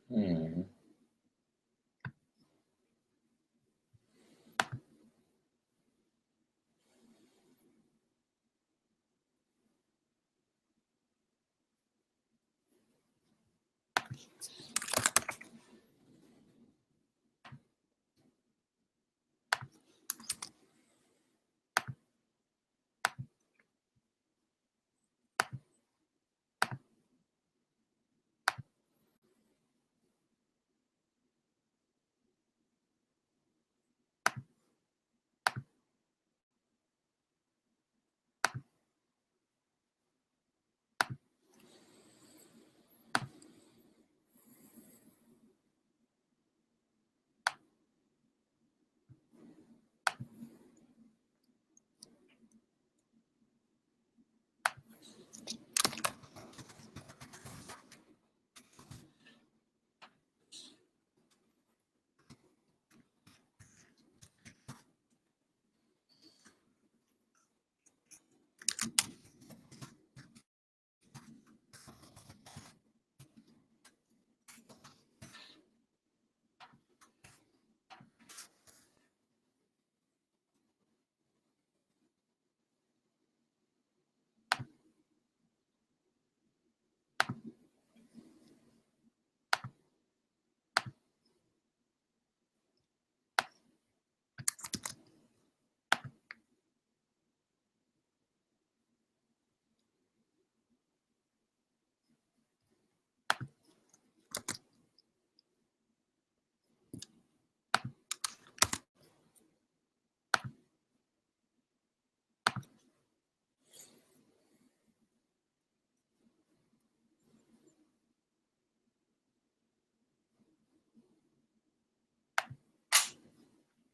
Hmm.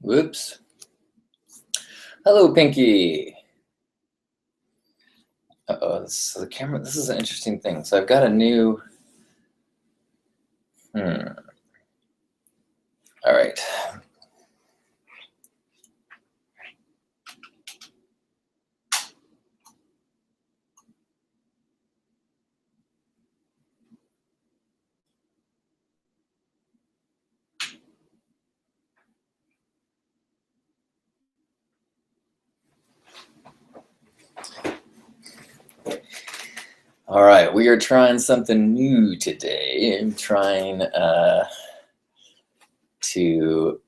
Whoops. Hello, Pinky. Uh-oh, so the camera, this is an interesting thing. So I've got a new, all right. All right, we are trying something new today. I'm trying to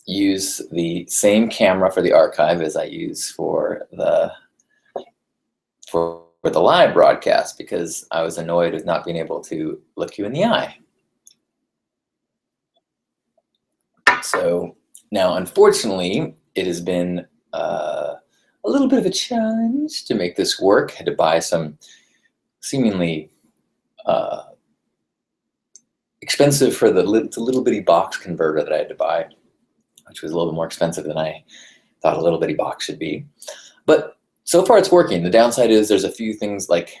use the same camera for the archive as I use for the live broadcast because I was annoyed with not being able to look you in the eye. So now, unfortunately, it has been a little bit of a challenge to make this work. I had to buy some seemingly expensive for the little bitty box converter that I had to buy, which was a little bit more expensive than I thought a little bitty box should be. But so far it's working. The downside is there's a few things like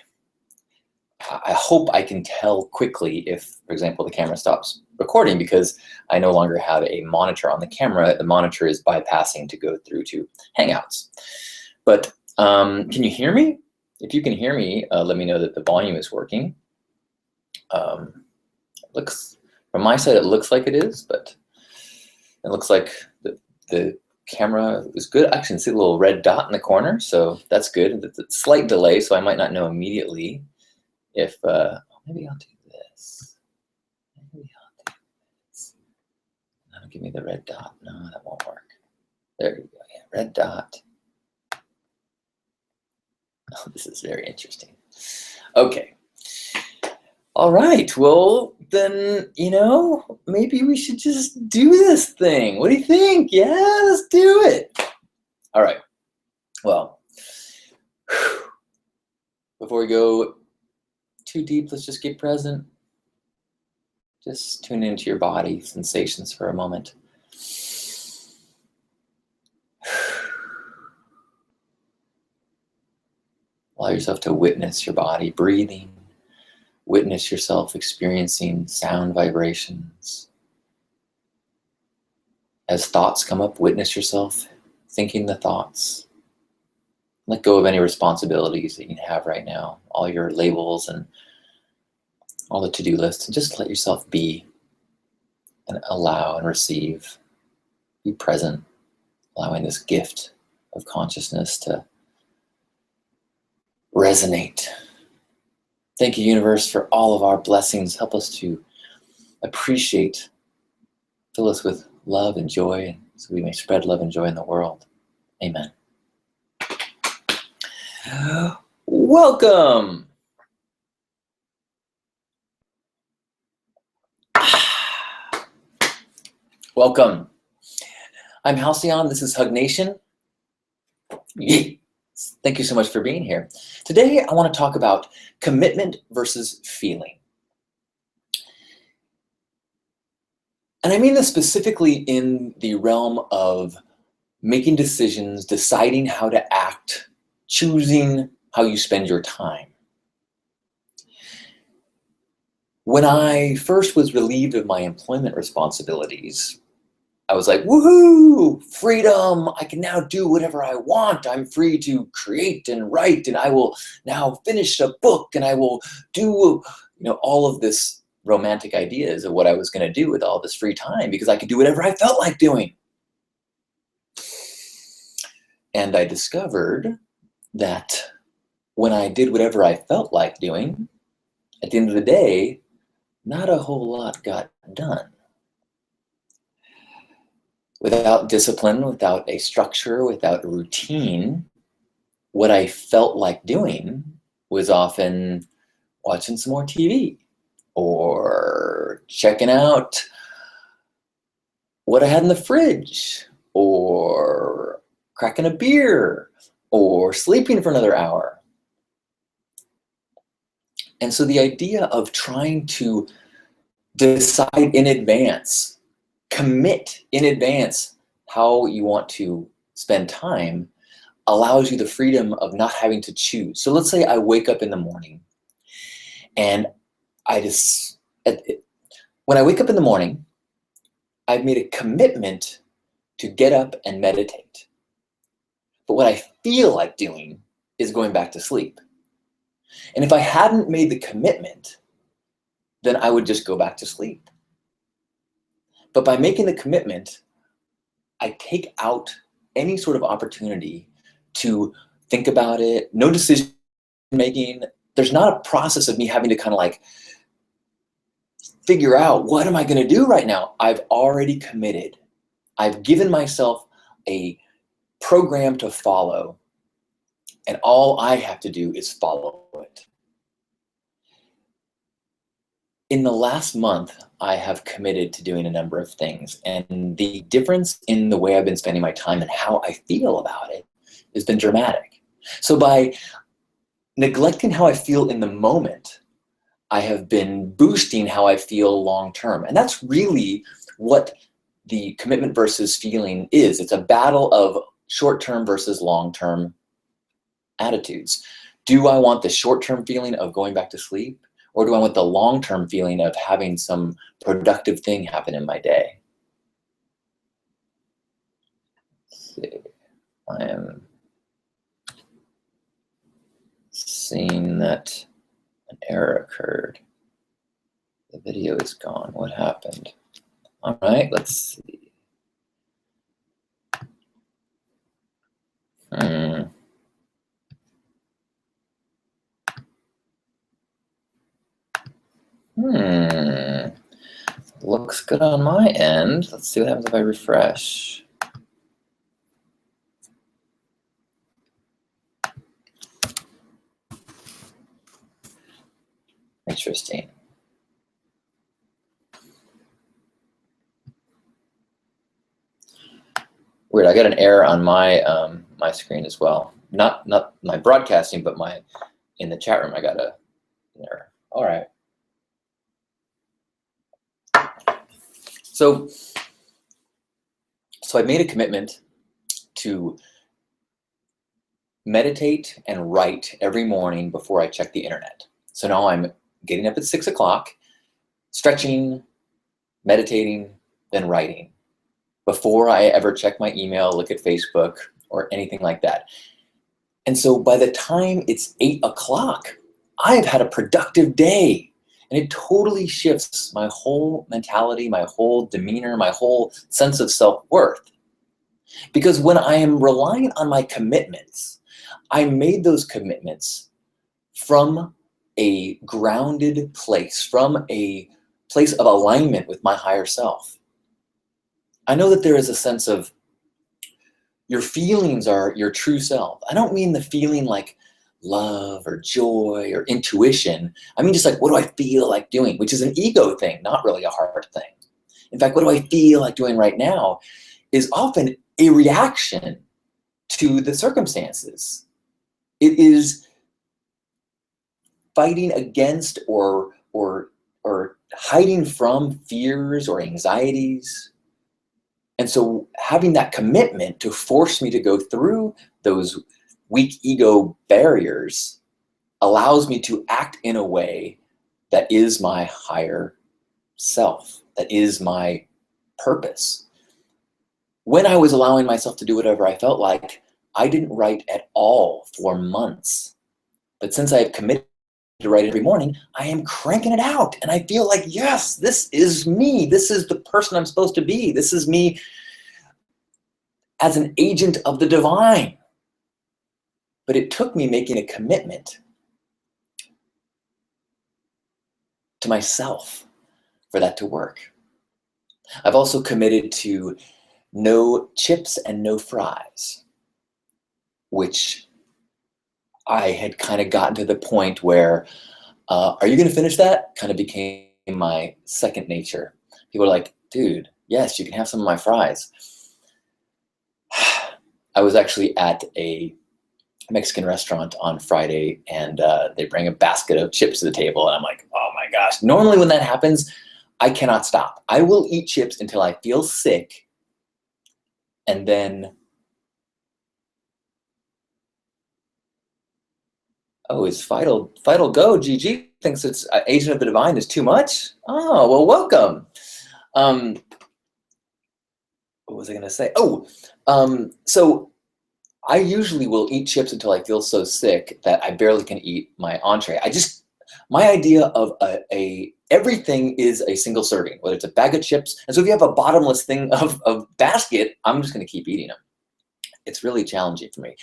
I hope I can tell quickly if, for example, the camera stops recording because I no longer have a monitor on the camera. The monitor is bypassing to go through to Hangouts. But can you hear me? If you can hear me, let me know that the volume is working. Looks from my side, it looks like it is, but it looks like the camera is good. I can see a little red dot in the corner, so that's good. It's a slight delay, so I might not know immediately if maybe I'll do this. Maybe I'll do this. That'll give me the red dot. No, that won't work. There you go. Yeah, red dot. Oh, this is very interesting. Okay. All right, well, then, maybe we should just do this thing. What do you think? Yeah, let's do it. All right, well, before we go too deep, let's just get present. Just tune into your body sensations for a moment. Allow yourself to witness your body breathing. Witness yourself experiencing sound vibrations. As thoughts come up, witness yourself thinking the thoughts. Let go of any responsibilities that you have right now, all your labels and all the to-do lists, and just let yourself be and allow and receive. Be present, allowing this gift of consciousness to resonate. Thank you, universe, for all of our blessings. Help us to appreciate, fill us with love and joy, so we may spread love and joy in the world. Amen. Welcome. Welcome. I'm Halcyon. This is Hug Nation. Thank you so much for being here. Today, I want to talk about commitment versus feeling. And I mean this specifically in the realm of making decisions, deciding how to act, choosing how you spend your time. When I first was relieved of my employment responsibilities, I was like, woohoo, freedom, I can now do whatever I want. I'm free to create and write, and I will now finish a book, and I will do, all of this romantic ideas of what I was going to do with all this free time, because I could do whatever I felt like doing. And I discovered that when I did whatever I felt like doing, at the end of the day, not a whole lot got done. Without discipline, without a structure, without a routine, what I felt like doing was often watching some more TV or checking out what I had in the fridge or cracking a beer or sleeping for another hour. And so the idea of trying to decide in advance, commit in advance how you want to spend time allows you the freedom of not having to choose. So let's say I wake up in the morning and when I wake up in the morning, I've made a commitment to get up and meditate. But what I feel like doing is going back to sleep. And if I hadn't made the commitment, then I would just go back to sleep. But by making the commitment, I take out any sort of opportunity to think about it, no decision making. There's not a process of me having to kind of like figure out, what am I going to do right now? I've already committed. I've given myself a program to follow, and all I have to do is follow it. In the last month, I have committed to doing a number of things, and the difference in the way I've been spending my time and how I feel about it has been dramatic. So by neglecting how I feel in the moment, I have been boosting how I feel long-term. And that's really what the commitment versus feeling is. It's a battle of short-term versus long-term attitudes. Do I want the short-term feeling of going back to sleep? Or do I want the long-term feeling of having some productive thing happen in my day? Let's see. I am seeing that an error occurred. The video is gone. What happened? All right, let's see. Looks good on my end. Let's see what happens if I refresh. Interesting. Weird. I got an error on my my screen as well. Not my broadcasting, but in the chat room I got an error. All right. So I made a commitment to meditate and write every morning before I check the internet. So now I'm getting up at 6 o'clock, stretching, meditating, then writing before I ever check my email, look at Facebook, or anything like that. And so by the time it's 8 o'clock, I've had a productive day. And it totally shifts my whole mentality, my whole demeanor, my whole sense of self-worth. Because when I am relying on my commitments, I made those commitments from a grounded place, from a place of alignment with my higher self. I know that there is a sense of your feelings are your true self. I don't mean the feeling like love or joy or intuition. I mean just like, what do I feel like doing? Which is an ego thing, not really a heart thing. In fact, what do I feel like doing right now is often a reaction to the circumstances. It is fighting against or hiding from fears or anxieties. And so having that commitment to force me to go through those weak ego barriers allows me to act in a way that is my higher self, that is my purpose. When I was allowing myself to do whatever I felt like, I didn't write at all for months. But since I have committed to write every morning, I am cranking it out. And I feel like, yes, this is me. This is the person I'm supposed to be. This is me as an agent of the divine. But it took me making a commitment to myself for that to work. I've also committed to no chips and no fries, which I had kind of gotten to the point where, are you going to finish that? Kind of became my second nature. People are like, dude, yes, you can have some of my fries. I was actually at a Mexican restaurant on Friday, and they bring a basket of chips to the table, and I'm like, oh my gosh. Normally when that happens, I cannot stop. I will eat chips until I feel sick, and then, oh, is Vital Go? GG thinks it's Agent of the Divine is too much? Oh, well, welcome. What was I gonna say? Oh, so I usually will eat chips until I feel so sick that I barely can eat my entree. My idea of everything is a single serving, whether it's a bag of chips. And so if you have a bottomless thing of basket, I'm just gonna keep eating them. It's really challenging for me.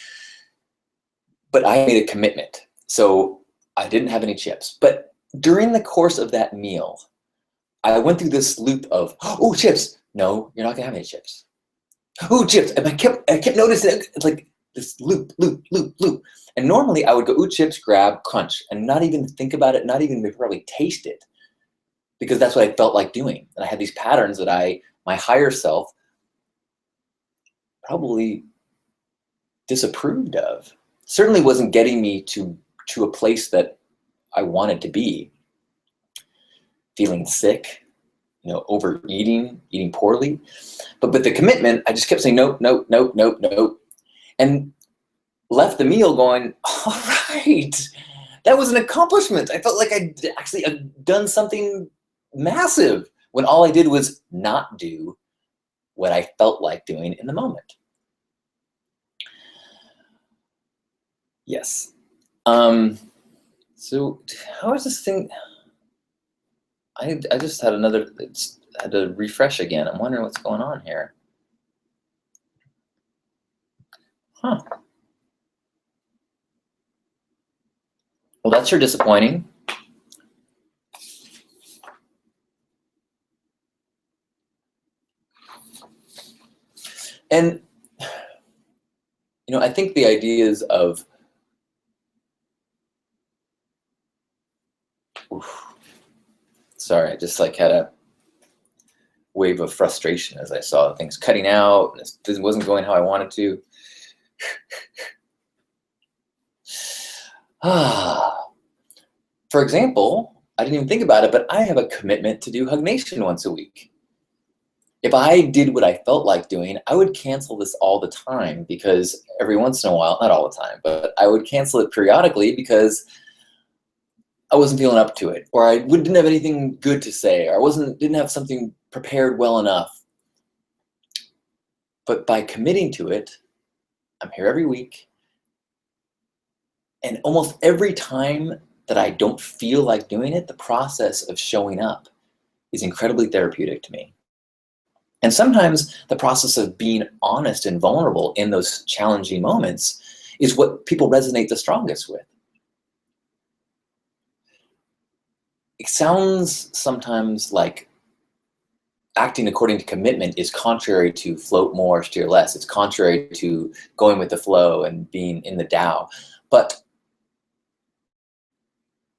But I made a commitment. So I didn't have any chips. But during the course of that meal, I went through this loop of, oh, chips. No, you're not gonna have any chips. Oh, chips. And I kept noticing it's like this loop. And normally I would go, ooh, chips, grab, crunch, and not even think about it, not even probably taste it, because that's what I felt like doing. And I had these patterns that my higher self probably disapproved of. Certainly wasn't getting me to a place that I wanted to be. Feeling sick, overeating, eating poorly. But the commitment, I just kept saying nope. And left the meal going, all right, that was an accomplishment. I felt like I'd actually done something massive when all I did was not do what I felt like doing in the moment. Yes. So how is this thing? I just had had to refresh again. I'm wondering what's going on here. Huh. Well, that's sure disappointing. And, I think the ideas of, sorry, I just like had a wave of frustration as I saw things cutting out, and it wasn't going how I wanted to. For example, I didn't even think about it, but I have a commitment to do Hug Nation once a week. If I did what I felt like doing, I would cancel this all the time, because every once in a while, not all the time, but I would cancel it periodically because I wasn't feeling up to it, or I didn't have anything good to say, or I didn't have something prepared well enough. But by committing to it, I'm here every week. And almost every time that I don't feel like doing it, the process of showing up is incredibly therapeutic to me. And sometimes the process of being honest and vulnerable in those challenging moments is what people resonate the strongest with. It sounds sometimes like acting according to commitment is contrary to float more, steer less. It's contrary to going with the flow and being in the Tao. But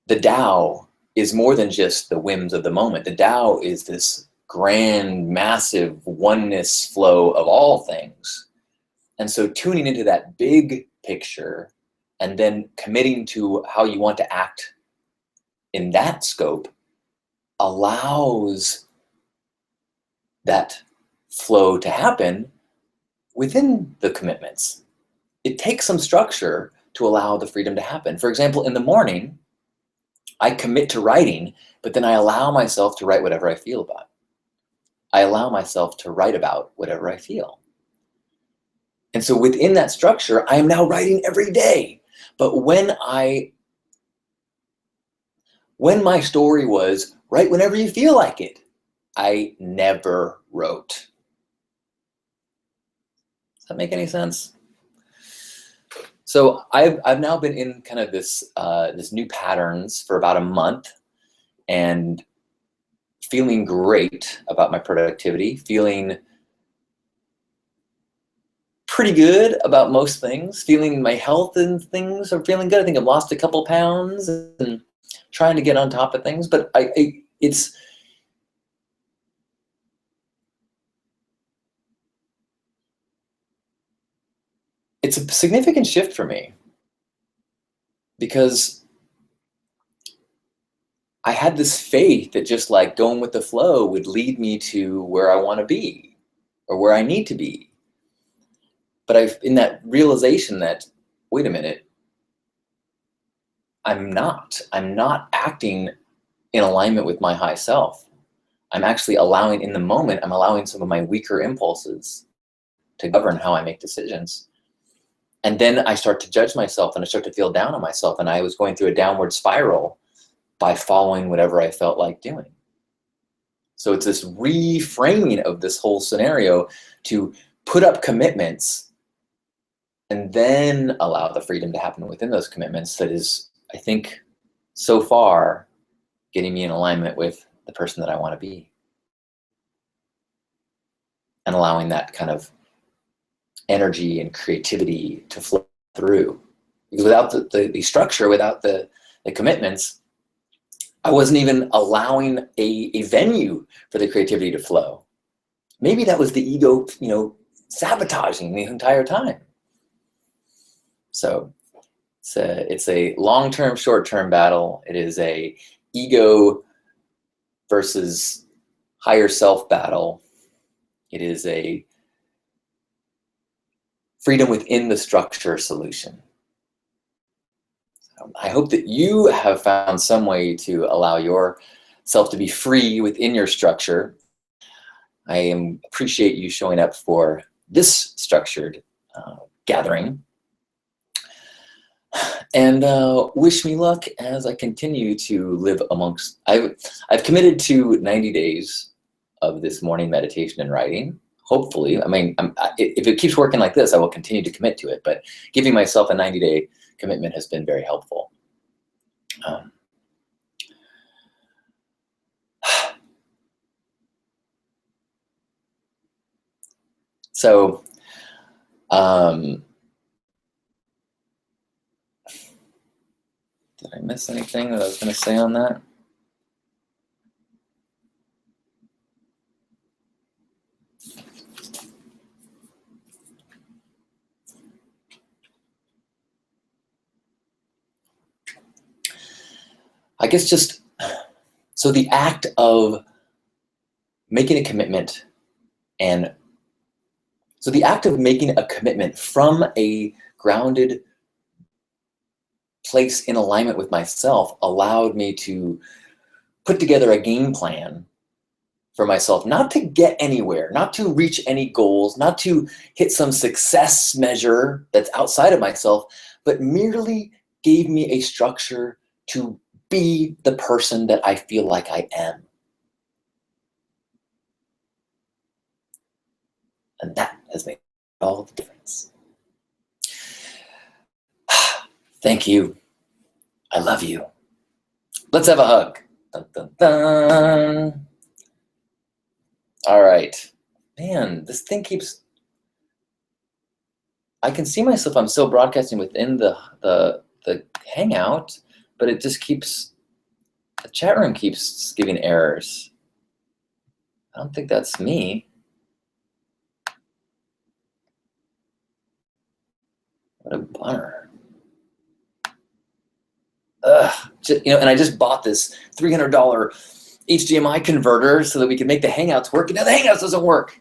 the Tao is more than just the whims of the moment. The Tao is this grand, massive oneness flow of all things. And so tuning into that big picture and then committing to how you want to act in that scope allows that flow to happen within the commitments. It takes some structure to allow the freedom to happen. For example, in the morning, I commit to writing, but then I allow myself to write whatever I feel about. I allow myself to write about whatever I feel. And so within that structure, I am now writing every day. But when my story was write whenever you feel like it, I never wrote. Does that make any sense? So I've now been in kind of this new patterns for about a month, and feeling great about my productivity, feeling pretty good about most things, feeling my health and things are feeling good. I think I've lost a couple pounds and trying to get on top of things, but it's a significant shift for me, because I had this faith that just like going with the flow would lead me to where I want to be or where I need to be. But in that realization that, wait a minute, I'm not acting in alignment with my high self. I'm actually allowing, in the moment, I'm allowing some of my weaker impulses to govern how I make decisions. And then I start to judge myself and I start to feel down on myself. And I was going through a downward spiral by following whatever I felt like doing. So it's this reframing of this whole scenario to put up commitments and then allow the freedom to happen within those commitments that is, I think, so far getting me in alignment with the person that I want to be. And allowing that kind of energy and creativity to flow through. Because without the structure, without the commitments, I wasn't even allowing a venue for the creativity to flow. Maybe that was the ego, sabotaging the entire time. So it's a long-term, short-term battle. It is a ego versus higher self battle. It is a freedom within the structure solution. So I hope that you have found some way to allow yourself to be free within your structure. I appreciate you showing up for this structured gathering. And wish me luck as I continue to live amongst, I've committed to 90 days of this morning meditation and writing. Hopefully, I mean, if it keeps working like this, I will continue to commit to it, but giving myself a 90-day commitment has been very helpful. So, did I miss anything that I was going to say on that? I guess just, so the act of making a commitment from a grounded place in alignment with myself allowed me to put together a game plan for myself, not to get anywhere, not to reach any goals, not to hit some success measure that's outside of myself, but merely gave me a structure to be the person that I feel like I am. And that has made all the difference. Thank you. I love you. Let's have a hug. Dun, dun, dun. All right. Man, this thing keeps... I can see myself, I'm still broadcasting within the Hangout, but it just keeps... The chat room keeps giving errors. I don't think that's me. What a bummer. Ugh, and I just bought this $300 HDMI converter so that we could make the Hangouts work, and now the Hangouts doesn't work.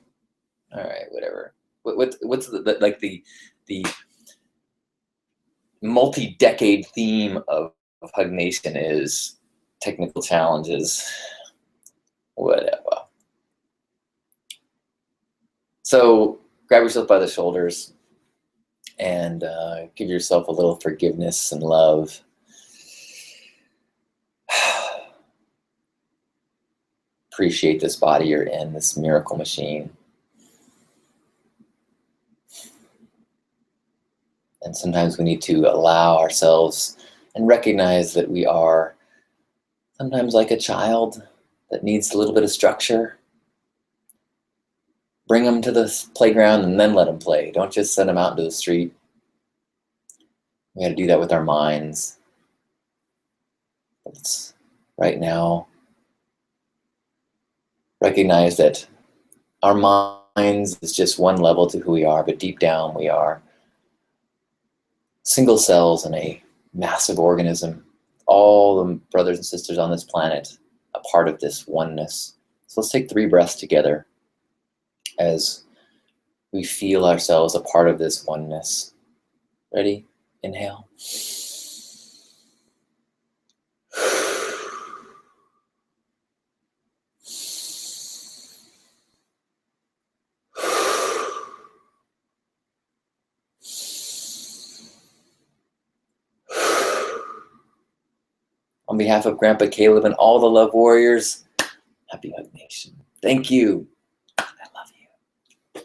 All right, whatever. What's the multi-decade theme of Hug Nation is technical challenges. Whatever. So grab yourself by the shoulders and give yourself a little forgiveness and love. Appreciate this body you're in, this miracle machine. And sometimes we need to allow ourselves and recognize that we are sometimes like a child that needs a little bit of structure. Bring them to the playground and then let them play. Don't just send them out into the street. We got to do that with our minds. Let's, right now, recognize that our minds is just one level to who we are, but deep down we are single cells in a massive organism. All the brothers and sisters on this planet, a part of this oneness. So let's take 3 breaths together as we feel ourselves a part of this oneness. Ready? Inhale. On behalf of Grandpa Caleb and all the Love Warriors, happy Hug Nation. Thank you. I love you.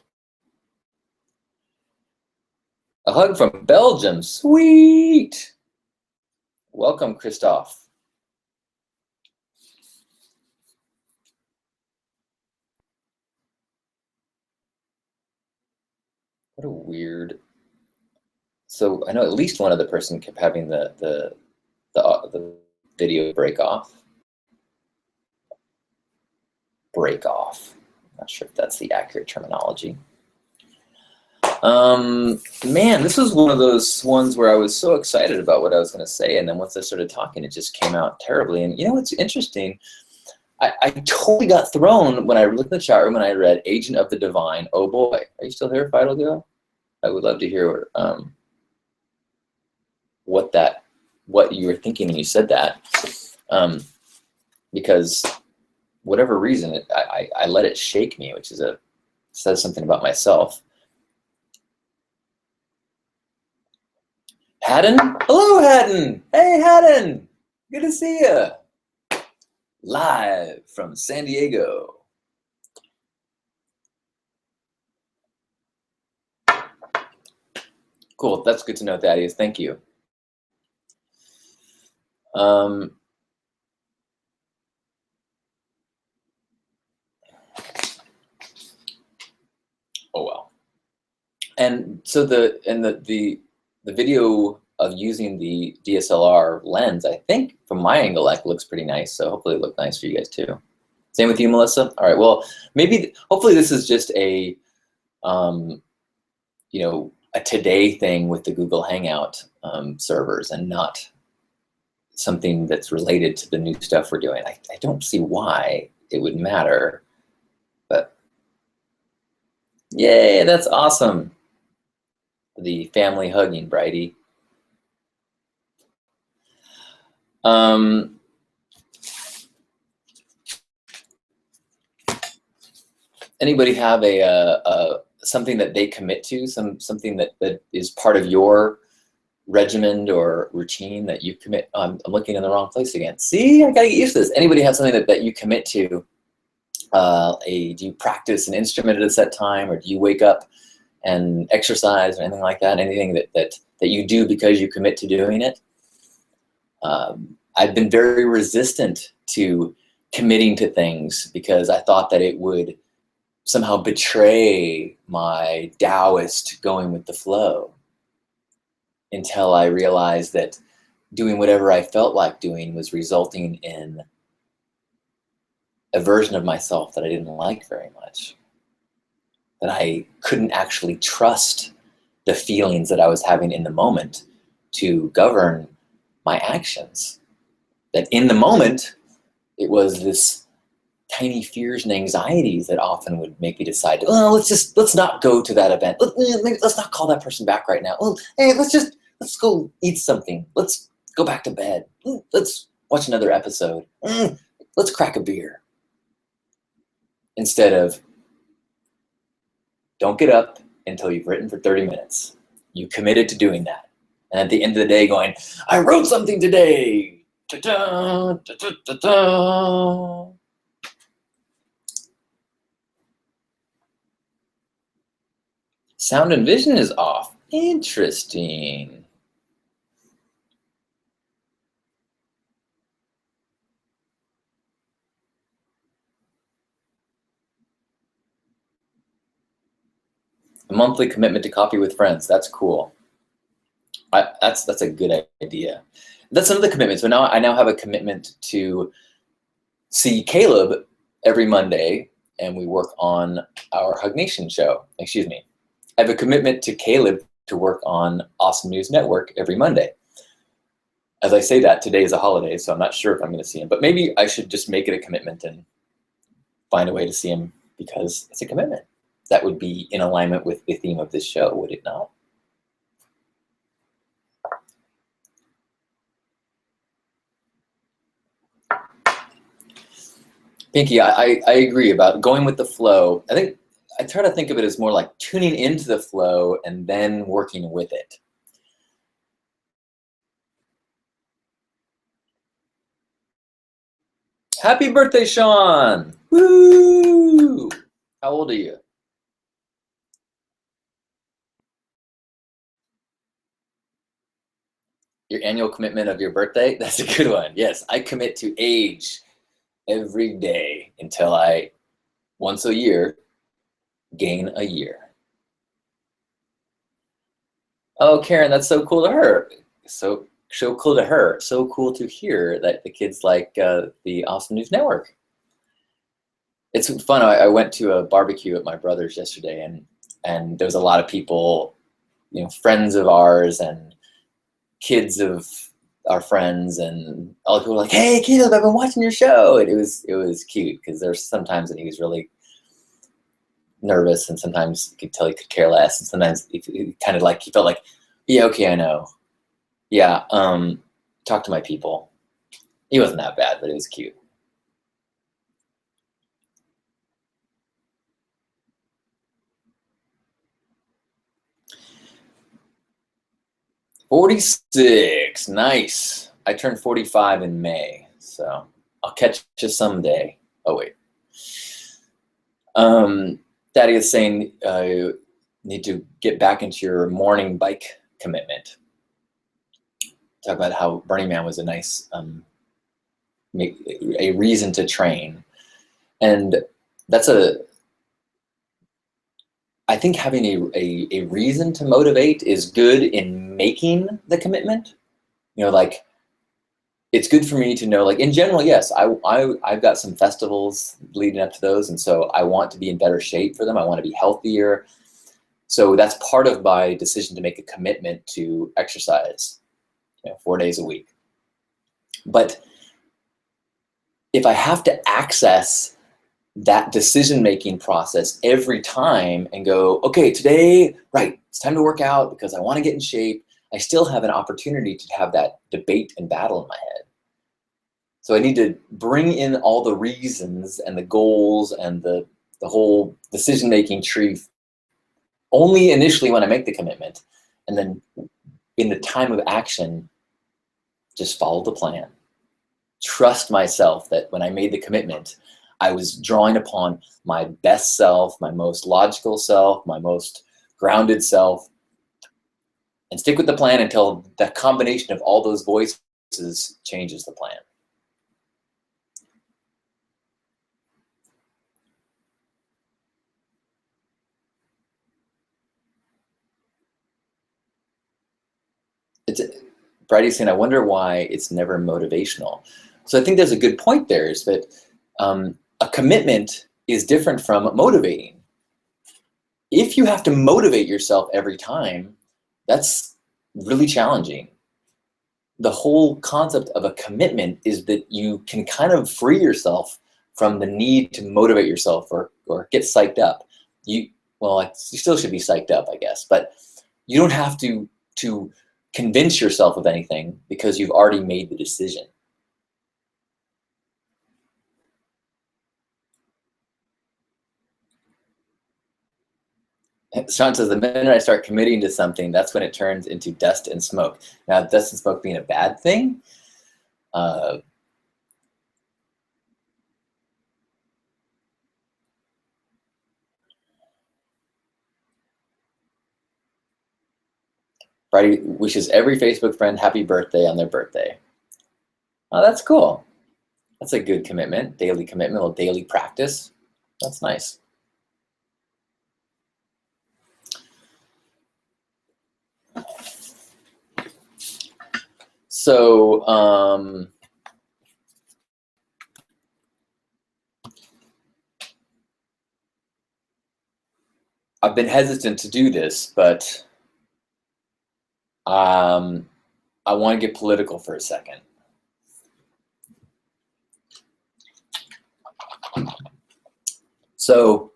A hug from Belgium. Sweet. Welcome, Christoph. What a weird... So I know at least one other person kept having the video break off. Break off. Not sure if that's the accurate terminology. Man, this was one of those ones where I was so excited about what I was going to say, and then once I started talking, it just came out terribly. And you know what's interesting? I totally got thrown when I looked in the chat room and I read Agent of the Divine. Oh boy, are you still here, Fido Girl? I would love to hear what you were thinking when you said that, because whatever reason, I let it shake me, which says something about myself. Haddon? Hello, Haddon. Hey, Haddon. Good to see you. Live from San Diego. Cool. That's good to know, Thaddeus. Thank you. Oh, well. And so the video of using the DSLR lens, I think from my angle, like, looks pretty nice. So hopefully it looked nice for you guys too. Same with you, Melissa. All right. Well, hopefully this is just a, you know, a today thing with the Google Hangout servers, and not something that's related to the new stuff we're doing. I don't see why it would matter, but yay, that's awesome. The family hugging, Brighty. Anybody have a something that they commit to, something that is part of your regimen or routine that you commit? I'm looking in the wrong place again. See, I gotta get used to this. Anybody have something that you commit to? Do you practice an instrument at a set time, or do you wake up and exercise or anything like that? Anything that you do because you commit to doing it? I've been very resistant to committing to things because I thought that it would somehow betray my Taoist going with the flow, until I realized that doing whatever I felt like doing was resulting in a version of myself that I didn't like very much. That I couldn't actually trust the feelings that I was having in the moment to govern my actions. That in the moment, it was this tiny fears and anxieties that often would make me decide, oh, let's not go to that event. Let's not call that person back right now. Oh, hey, let's go eat something. Let's go back to bed. Let's watch another episode. Let's crack a beer. Instead of, don't get up until you've written for 30 minutes. You committed to doing that. And at the end of the day going, I wrote something today. Ta-da, ta-da-ta-da. Sound and vision is off. Interesting. A monthly commitment to coffee with friends. That's cool. That's a good idea. That's another commitment. So now I have a commitment to see Caleb every Monday, and we work on our Hug Nation show. Excuse me. I have a commitment to Caleb to work on Awesome News Network every Monday. As I say that, today is a holiday, so I'm not sure if I'm going to see him. But maybe I should just make it a commitment and find a way to see him, because it's a commitment. That would be in alignment with the theme of this show, would it not? Pinky, I agree about going with the flow. I think I try to think of it as more like tuning into the flow and then working with it. Happy birthday, Sean! Woo! How old are you? Your annual commitment of your birthday? That's a good one. Yes, I commit to age every day until I, once a year, gain a year. Oh, Karen, that's so cool to her. So cool to her. So cool to hear that the kids like the Awesome News Network. It's fun. I went to a barbecue at my brother's yesterday, and there was a lot of people, friends of ours and kids of our friends, and all the people were like, "Hey, Caleb, I've been watching your show." And it was cute, because there's sometimes that he was really nervous, and sometimes you could tell he could care less, and sometimes he kind of like, he felt like, yeah, okay, I know. Yeah, talk to my people. He wasn't that bad, but it was cute. "46, nice. I turned 45 in May, so I'll catch you someday." Oh wait. Daddy is saying you need to get back into your morning bike commitment. Talk about how Burning Man was a nice a reason to train, and that's I think having a reason to motivate is good in making the commitment. Like, it's good for me to know, like, in general, yes, I've got some festivals leading up to those, and so I want to be in better shape for them. I want to be healthier. So that's part of my decision to make a commitment to exercise, 4 days a week. But if I have to access that decision-making process every time and go, okay, today, right, it's time to work out because I want to get in shape, I still have an opportunity to have that debate and battle in my head. So I need to bring in all the reasons and the goals and the whole decision-making tree only initially when I make the commitment, and then in the time of action, just follow the plan. Trust myself that when I made the commitment, I was drawing upon my best self, my most logical self, my most grounded self, and stick with the plan until the combination of all those voices changes the plan. Bridie's saying, I wonder why it's never motivational. So I think there's a good point there, is that a commitment is different from motivating. If you have to motivate yourself every time, that's really challenging. The whole concept of a commitment is that you can kind of free yourself from the need to motivate yourself or get psyched up. You still should be psyched up, I guess, but you don't have to convince yourself of anything because you've already made the decision. Sean says, the minute I start committing to something, that's when it turns into dust and smoke. Now, dust and smoke being a bad thing? Friday wishes every Facebook friend happy birthday on their birthday. Oh, that's cool. That's a good commitment, daily commitment, a daily practice. That's nice. So, I've been hesitant to do this, but I want to get political for a second. So,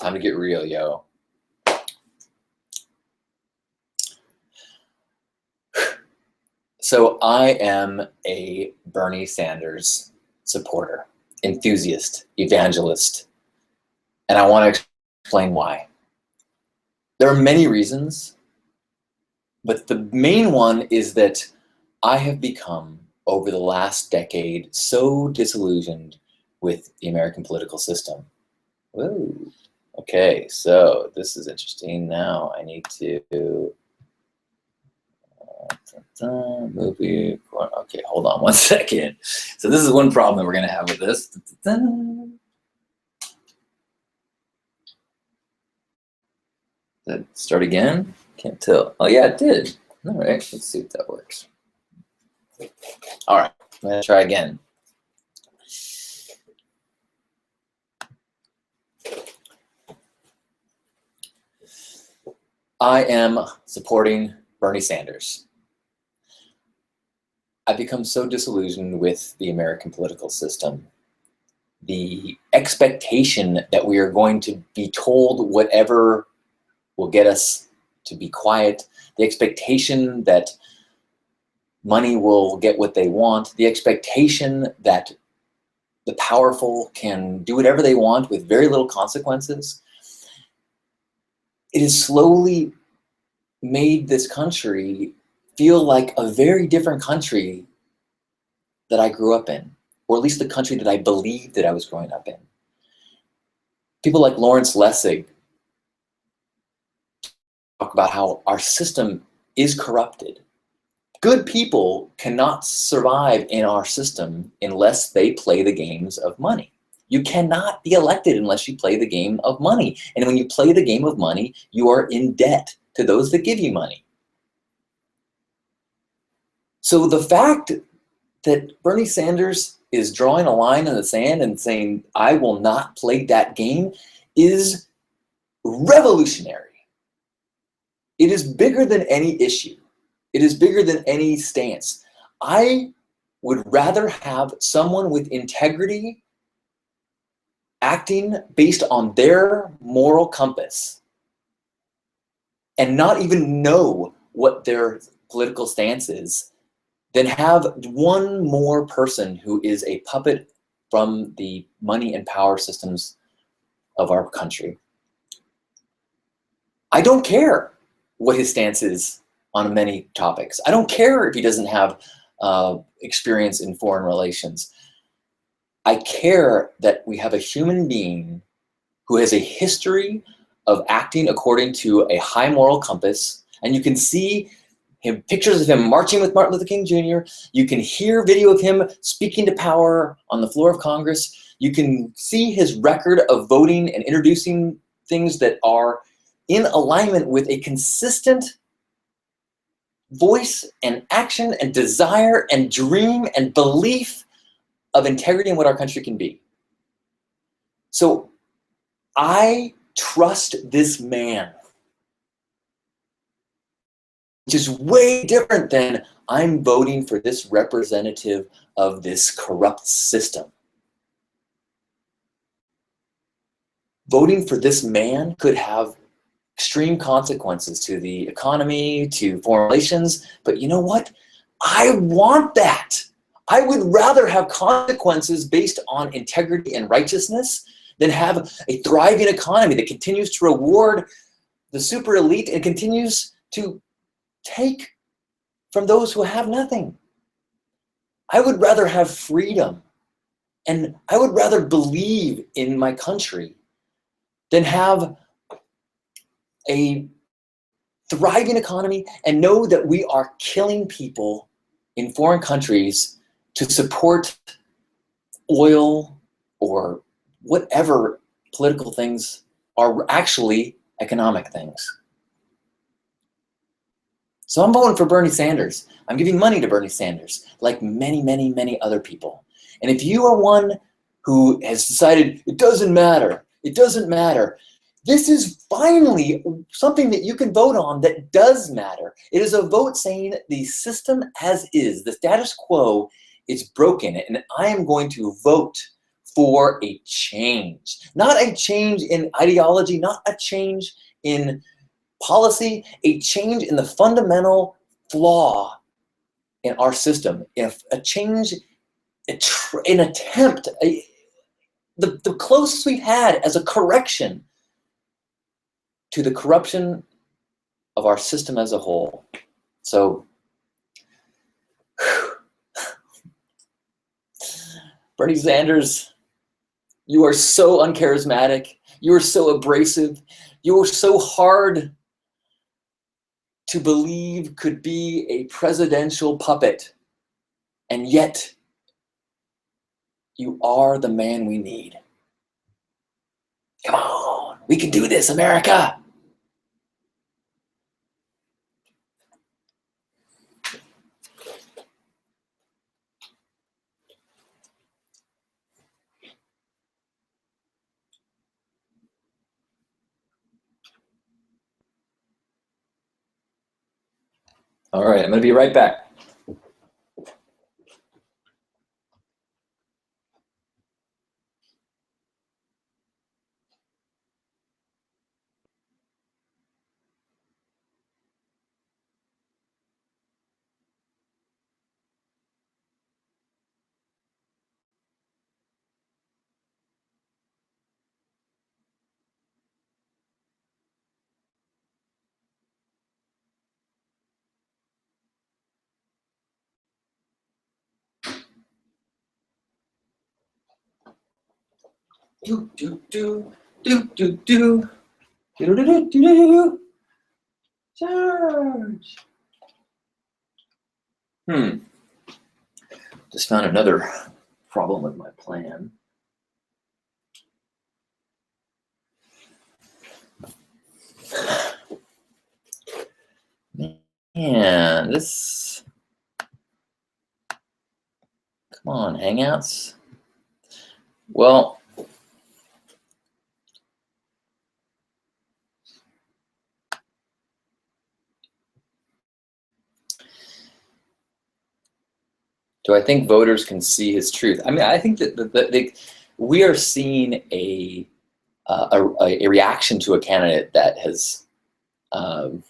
time to get real, yo. So I am a Bernie Sanders supporter, enthusiast, evangelist, and I want to explain why. There are many reasons, but the main one is that I have become, over the last decade, so disillusioned with the American political system. Whoa. Okay, so this is interesting. Now I need to movie. Okay, hold on one second. So this is one problem that we're gonna have with this. Did that start again? Can't tell. Oh yeah, it did. All right, let's see if that works. All right, I'm gonna try again. I am supporting Bernie Sanders. I've become so disillusioned with the American political system. The expectation that we are going to be told whatever will get us to be quiet, the expectation that money will get what they want, the expectation that the powerful can do whatever they want with very little consequences. It has slowly made this country feel like a very different country that I grew up in, or at least the country that I believed that I was growing up in. People like Lawrence Lessig talk about how our system is corrupted. Good people cannot survive in our system unless they play the games of money. You cannot be elected unless you play the game of money. And when you play the game of money, you are in debt to those that give you money. So the fact that Bernie Sanders is drawing a line in the sand and saying, I will not play that game, is revolutionary. It is bigger than any issue. It is bigger than any stance. I would rather have someone with integrity acting based on their moral compass and not even know what their political stance is than have one more person who is a puppet from the money and power systems of our country. I don't care what his stance is on many topics. I don't care if he doesn't have experience in foreign relations. I care that we have a human being who has a history of acting according to a high moral compass, and you can see pictures of him marching with Martin Luther King Jr. You can hear video of him speaking to power on the floor of Congress. You can see his record of voting and introducing things that are in alignment with a consistent voice and action and desire and dream and belief of integrity in what our country can be. So I trust this man, which is way different than I'm voting for this representative of this corrupt system. Voting for this man could have extreme consequences to the economy, to foreign relations, but you know what? I want that. I would rather have consequences based on integrity and righteousness than have a thriving economy that continues to reward the super elite and continues to take from those who have nothing. I would rather have freedom, and I would rather believe in my country than have a thriving economy and know that we are killing people in foreign countries to support oil or whatever political things are actually economic things. So I'm voting for Bernie Sanders. I'm giving money to Bernie Sanders, like many, many, many other people. And if you are one who has decided it doesn't matter, this is finally something that you can vote on that does matter. It is a vote saying the system as is, the status quo is broken, and I am going to vote for a change. Not a change in ideology, not a change in policy, a change in the fundamental flaw in our system. If a change, an attempt, the closest we've had as a correction to the corruption of our system as a whole. So, Bernie Sanders, you are so uncharismatic. You are so abrasive. You are so hard to believe could be a presidential puppet. And yet, you are the man we need. Come on, we can do this, America. All right, I'm going to be right back. Do do do do do do do do do do do. Charge. Just found another problem with my plan. Man, this. Come on, Hangouts. Well. Do I think voters can see his truth? I mean, I think that we are seeing a reaction to a candidate that has certainly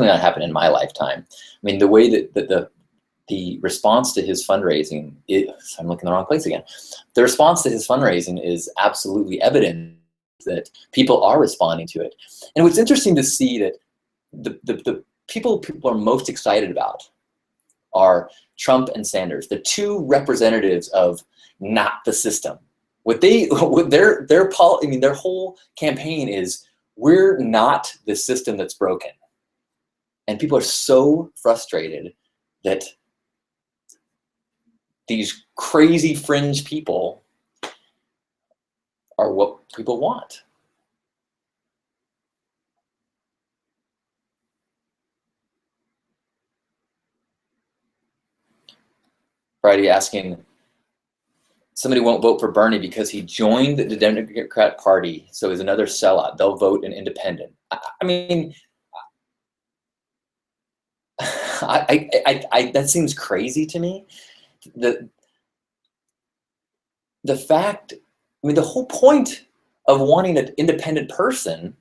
not happened in my lifetime. I mean, the way that the response to his fundraising is, I'm looking in the wrong place again. The response to his fundraising is absolutely evident that people are responding to it. And what's interesting to see that the people are most excited about are Trump and Sanders, the two representatives of not the system. Their whole campaign is, we're not the system that's broken. And people are so frustrated that these crazy fringe people are what people want. Friday asking, somebody won't vote for Bernie because he joined the Democrat Party, so he's another sellout. They'll vote an independent. I mean, that seems crazy to me. The fact, I mean, the whole point of wanting an independent person,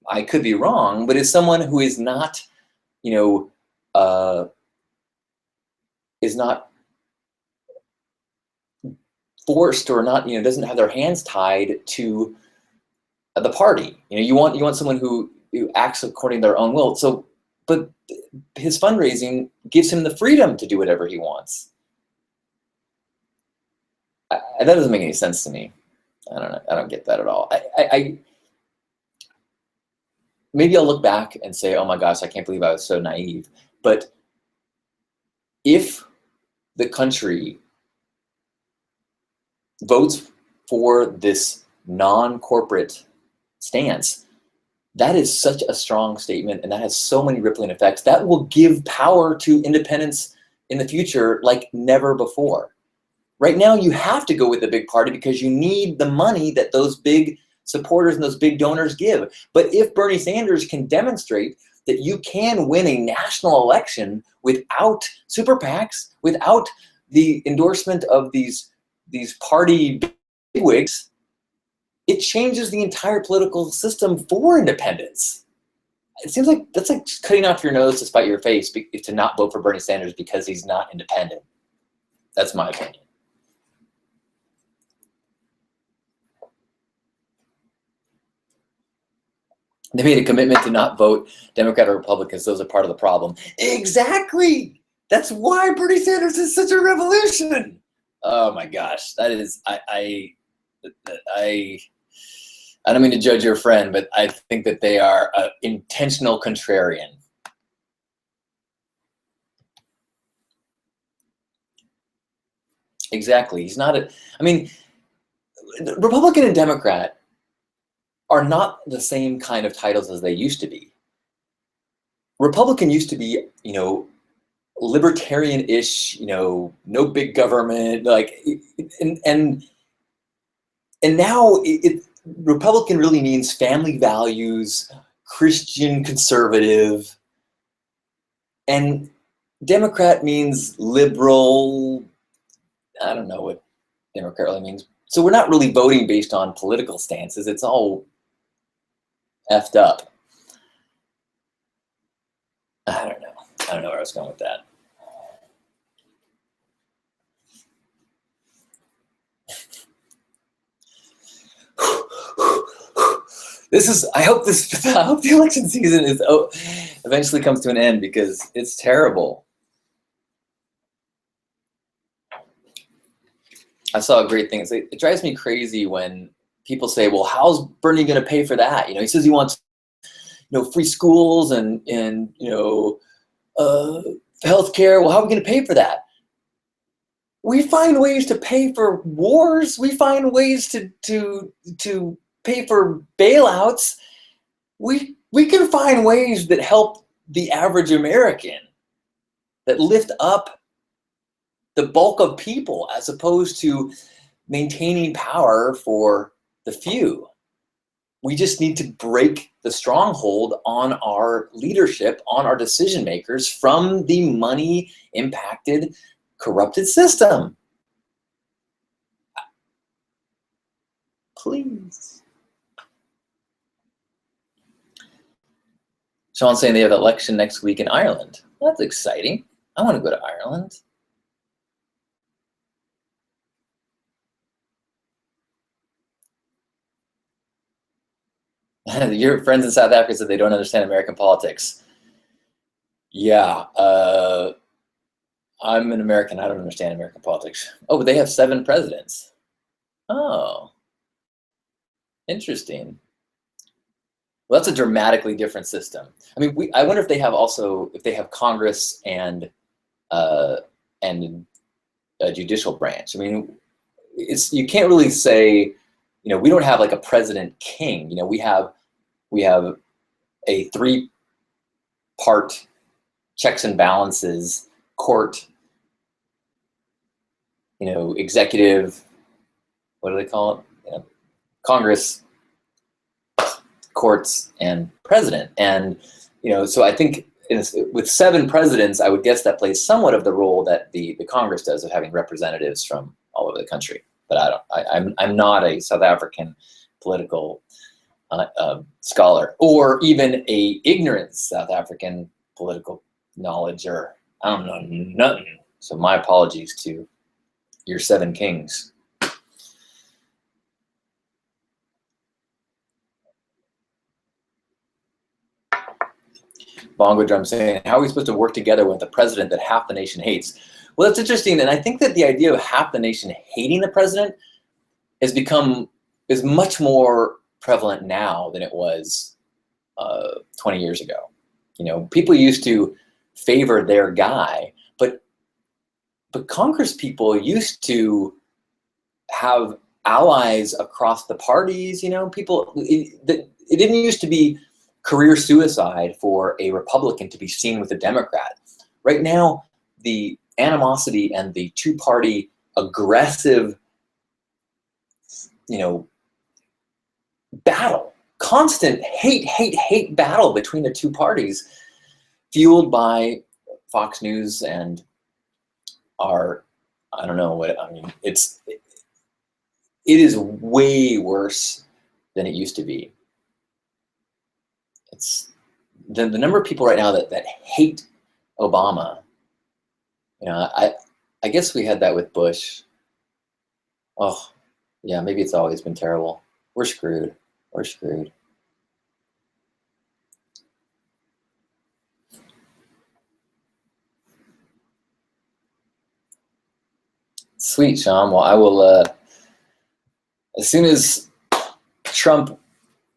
I could be wrong, but is someone who is not, is not forced or not, doesn't have their hands tied to the party. You want someone who acts according to their own will. So, but his fundraising gives him the freedom to do whatever he wants. That doesn't make any sense to me. I don't know. I don't get that at all. Maybe I'll look back and say, oh my gosh, I can't believe I was so naive. But if the country votes for this non-corporate stance, that is such a strong statement, and that has so many rippling effects. That will give power to independents in the future like never before. Right now, you have to go with the big party because you need the money that those big supporters and those big donors give. But if Bernie Sanders can demonstrate that you can win a national election without super PACs, without the endorsement of these party bigwigs, it changes the entire political system for independents. It seems like that's like cutting off your nose to spite your face to not vote for Bernie Sanders because he's not independent. That's my opinion. They made a commitment to not vote Democrat or Republicans. Those are part of the problem. Exactly. That's why Bernie Sanders is such a revolution. Oh my gosh, that is I don't mean to judge your friend, but I think that they are an intentional contrarian. Exactly. He's not I mean, Republican and Democrat are not the same kind of titles as they used to be. Republican used to be, libertarian-ish, no big government, like, and now Republican really means family values, Christian conservative, and Democrat means liberal. I don't know what Democrat really means. So we're not really voting based on political stances. It's all effed up. I don't know where I was going with that. I hope the election season eventually comes to an end because it's terrible. I saw a great thing. It drives me crazy when people say, well, how's Bernie going to pay for that? He says he wants, free schools and healthcare. Well, how are we going to pay for that? We find ways to pay for wars. We find ways to pay for bailouts. We can find ways that help the average American, that lift up the bulk of people as opposed to maintaining power for the few. We just need to break the stronghold on our leadership, on our decision makers from the money impacted, corrupted system. Please. Sean's saying they have an election next week in Ireland. Well, that's exciting. I want to go to Ireland. Your friends in South Africa said they don't understand American politics. Yeah, I'm an American. I don't understand American politics. Oh, but they have 7 presidents. Oh, interesting. Well, that's a dramatically different system. I mean, I wonder if they have also if they have Congress uh, and a judicial branch. I mean, it's you can't really say, we don't have like a president king. We have a 3-part checks and balances court, executive, what do they call it? Congress, courts, and president. And, so I think with 7 presidents, I would guess that plays somewhat of the role that the Congress does of having representatives from all over the country. But I'm not a South African political scholar, or even a ignorant South African political knowledge, or I don't know nothing. So my apologies to your 7 kings. Bongo Drum saying, how are we supposed to work together with a president that half the nation hates? Well, that's interesting. And I think that the idea of half the nation hating the president is much more prevalent now than it was 20 years ago. People used to favor their guy, but Congress people used to have allies across the parties. It didn't used to be career suicide for a Republican to be seen with a Democrat. Right now, the animosity and the 2-party aggressive, battle, constant hate battle between the 2 parties, fueled by Fox News and I don't know what, it is way worse than it used to be. It's the number of people right now that hate Obama. I guess we had that with Bush. Oh, yeah, maybe it's always been terrible. We're screwed. We're screwed. Sweet, Sean. Well, I will, as soon as Trump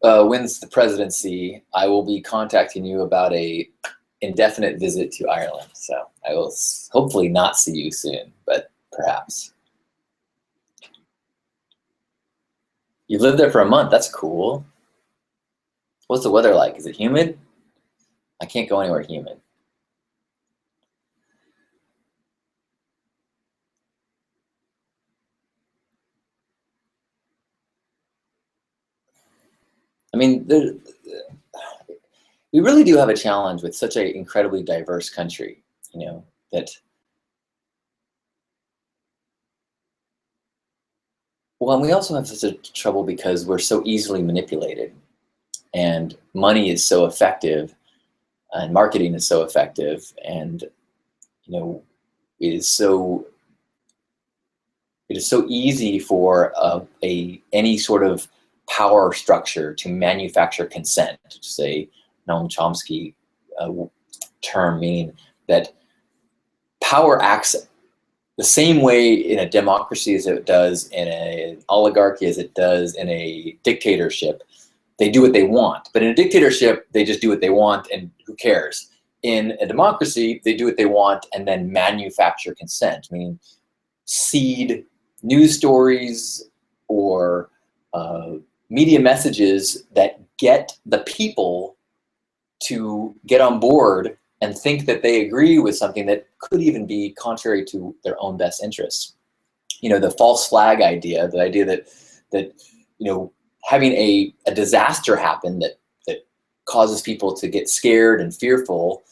wins the presidency, I will be contacting you about a indefinite visit to Ireland. So I will hopefully not see you soon, but perhaps. You lived there for a month. That's cool. What's the weather like? Is it humid? I can't go anywhere humid. I mean, we really do have a challenge with such an incredibly diverse country, that, well, and we also have such a trouble because we're so easily manipulated, and money is so effective, and marketing is so effective, and, it is so easy for any sort of power structure to manufacture consent, to say Noam Chomsky term, meaning that power acts the same way in a democracy as it does in an oligarchy, as it does in a dictatorship. They do what they want. But in a dictatorship, they just do what they want and who cares? In a democracy, they do what they want and then manufacture consent, meaning seed news stories or media messages that get the people to get on board and think that they agree with something that could even be contrary to their own best interests. The false flag idea, the idea that having a disaster happen that causes people to get scared and fearful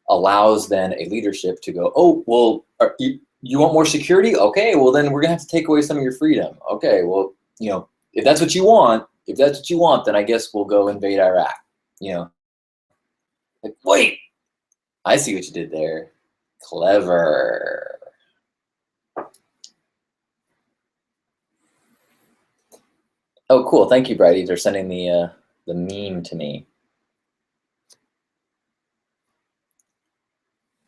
allows then a leadership to go, oh, well, you want more security? Okay, well then we're gonna have to take away some of your freedom. Okay, well, if that's what you want, then I guess we'll go invade Iraq. Like, wait, I see what you did there. Clever. Oh, cool. Thank you, Brady, for sending the the meme to me.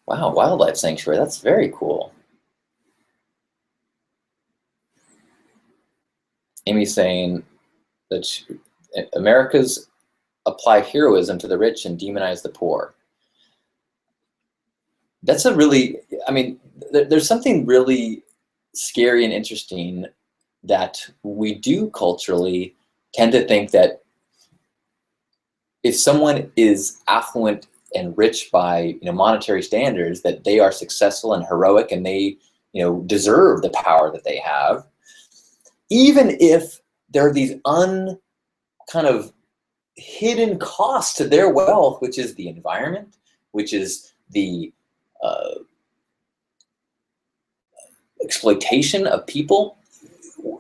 Wow, wildlife sanctuary, that's very cool. Amy's saying that America's apply heroism to the rich and demonize the poor. That's a really, I mean, there's something really scary and interesting that we do culturally tend to think that if someone is affluent and rich by monetary standards, that they are successful and heroic and they deserve the power that they have, even if there are these kind of hidden costs to their wealth, which is the environment, which is the exploitation of people.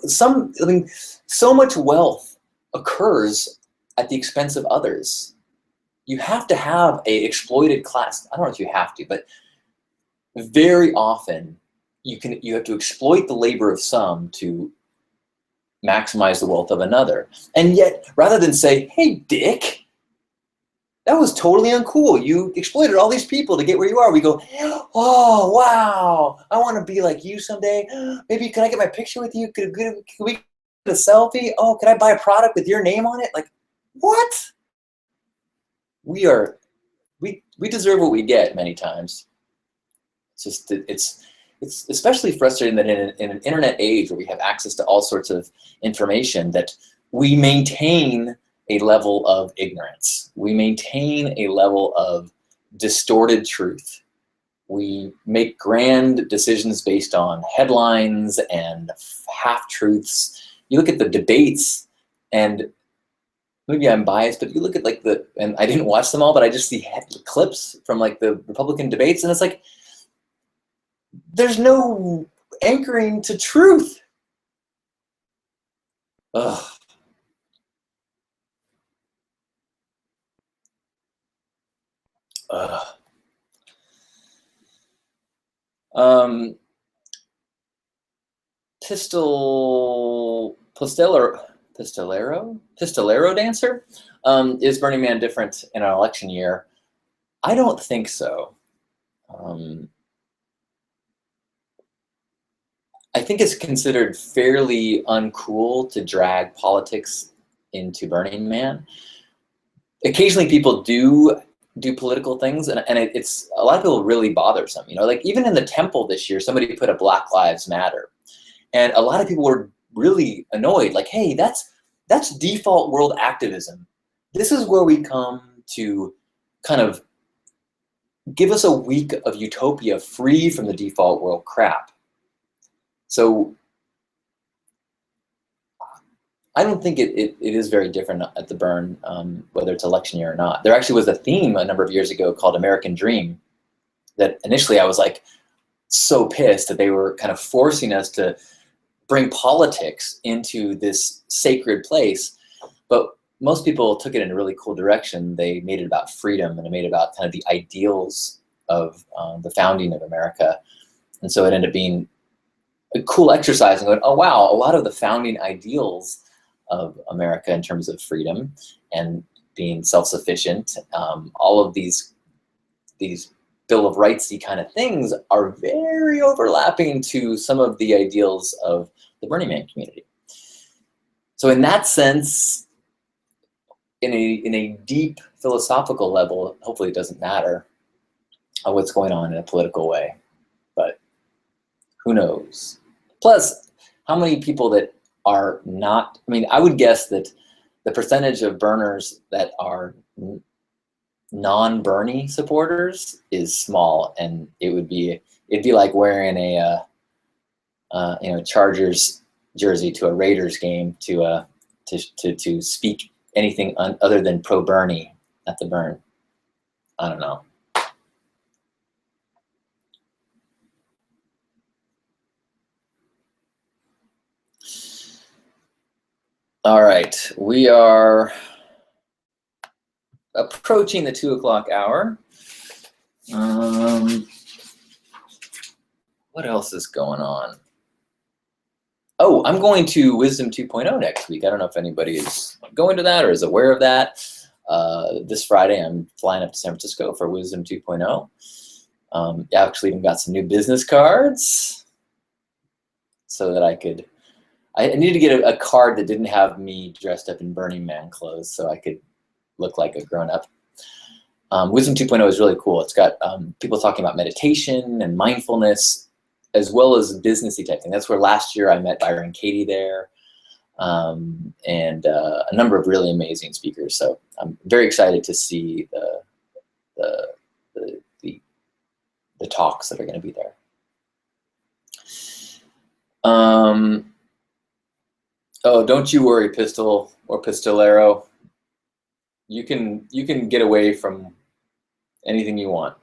So much wealth occurs at the expense of others. You have to have a exploited class. I don't know if you have to, but very often you have to exploit the labor of some to maximize the wealth of another. And yet, rather than say, hey, dick, that was totally uncool. You exploited all these people to get where you are. We go, oh, wow, I want to be like you someday. Maybe can I get my picture with you? Can we get a selfie? Oh, can I buy a product with your name on it? Like, what? We deserve what we get many times. It's just, it's especially frustrating that in an internet age where we have access to all sorts of information, that we maintain a level of ignorance. We maintain a level of distorted truth. We make grand decisions based on headlines and half-truths. You look at the debates, and maybe I'm biased, but you look at and I didn't watch them all, but I just see clips from the Republican debates, and it's like, there's no anchoring to truth. Ugh. Pistolero dancer. Is Burning Man different in an election year? I don't think so. I think it's considered fairly uncool to drag politics into Burning Man. Occasionally people do political things, and it's a lot of people really bothersome. Even in the temple this year, somebody put a Black Lives Matter, and a lot of people were really annoyed. Like, hey, that's default world activism. This is where we come to kind of give us a week of utopia free from the default world crap. So I don't think it is very different at the Burn, whether it's election year or not. There actually was a theme a number of years ago called American Dream that initially I was so pissed that they were kind of forcing us to bring politics into this sacred place. But most people took it in a really cool direction. They made it about freedom, and they made it about kind of the ideals of the founding of America. And so it ended up being a cool exercise and going, oh wow, a lot of the founding ideals of America in terms of freedom and being self-sufficient, all of these Bill of Rights-y kind of things are very overlapping to some of the ideals of the Burning Man community. So in that sense, in a deep philosophical level, hopefully it doesn't matter what's going on in a political way, but who knows? Plus, how many people that are not, I would guess that the percentage of burners that are non-Bernie supporters is small, and it'd be like wearing a Chargers jersey to a Raiders game to speak anything other than pro-Bernie at the Burn. I don't know. All right, we are approaching the 2 o'clock hour. What else is going on? Oh, I'm going to Wisdom 2.0 next week. I don't know if anybody is going to that or is aware of that. This Friday, I'm flying up to San Francisco for Wisdom 2.0. I actually even got some new business cards so that I needed to get a card that didn't have me dressed up in Burning Man clothes so I could look like a grown-up. Wisdom 2.0 is really cool. It's got people talking about meditation and mindfulness, as well as businessy type thing. That's where last year I met Byron Katie there, and a number of really amazing speakers. So I'm very excited to see the talks that are going to be there. Oh, don't you worry, Pistol or Pistolero. You can get away from anything you want.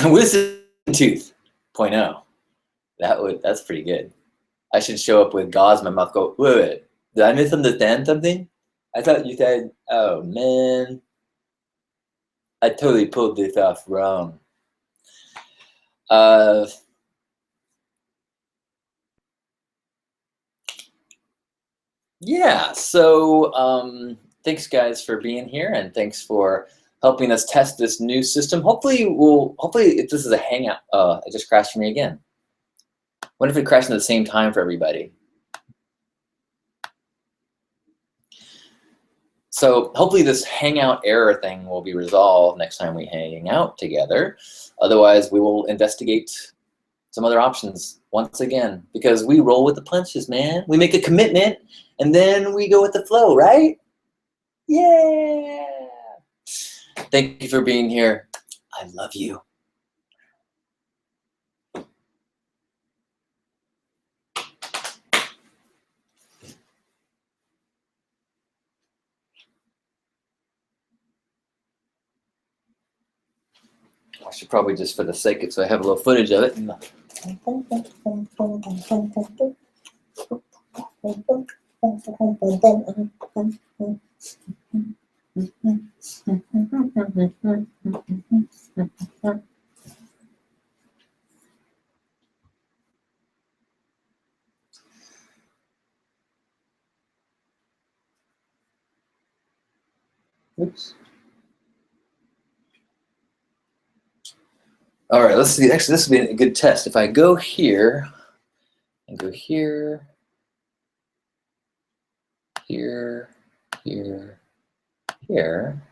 Wisdom Tooth 0.0. That's pretty good. I should show up with gauze in my mouth. Go, wait, did I misunderstand something? I thought you said, oh man, I totally pulled this off wrong. Yeah, so thanks guys for being here, and thanks for helping us test this new system. Hopefully if this is a hangout. It just crashed for me again. What if it crashed at the same time for everybody? So hopefully this hangout error thing will be resolved next time we hang out together. Otherwise, we will investigate some other options once again, because we roll with the punches, man. We make a commitment and then we go with the flow, right? Yeah. Thank you for being here. I love you. I should probably just, for the sake of it, so I have a little footage of it. Oops. All right, let's see. Actually, this will be a good test. If I go here and go here, here, here, here.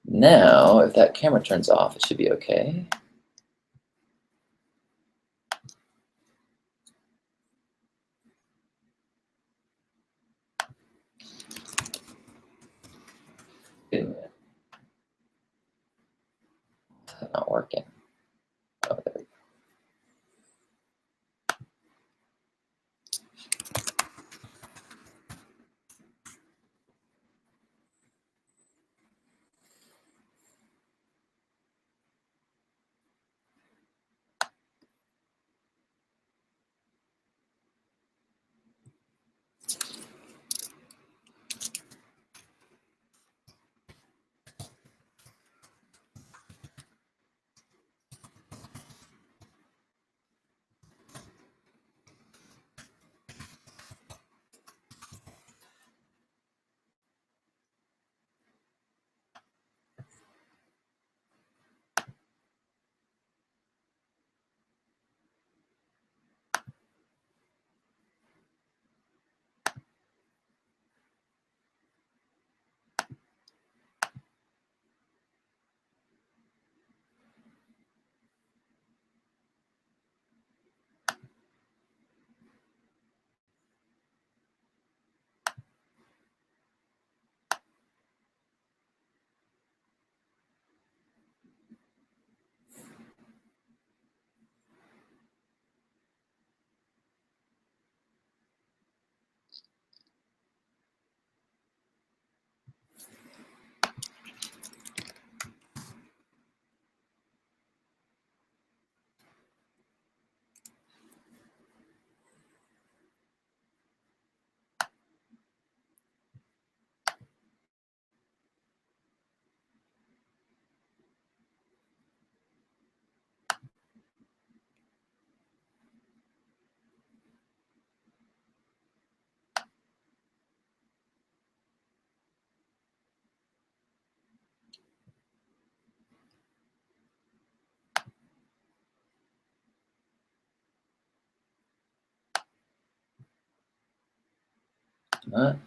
Now, if that camera turns off, it should be okay. Wait a minute. It's not working. Oh, there we go. Not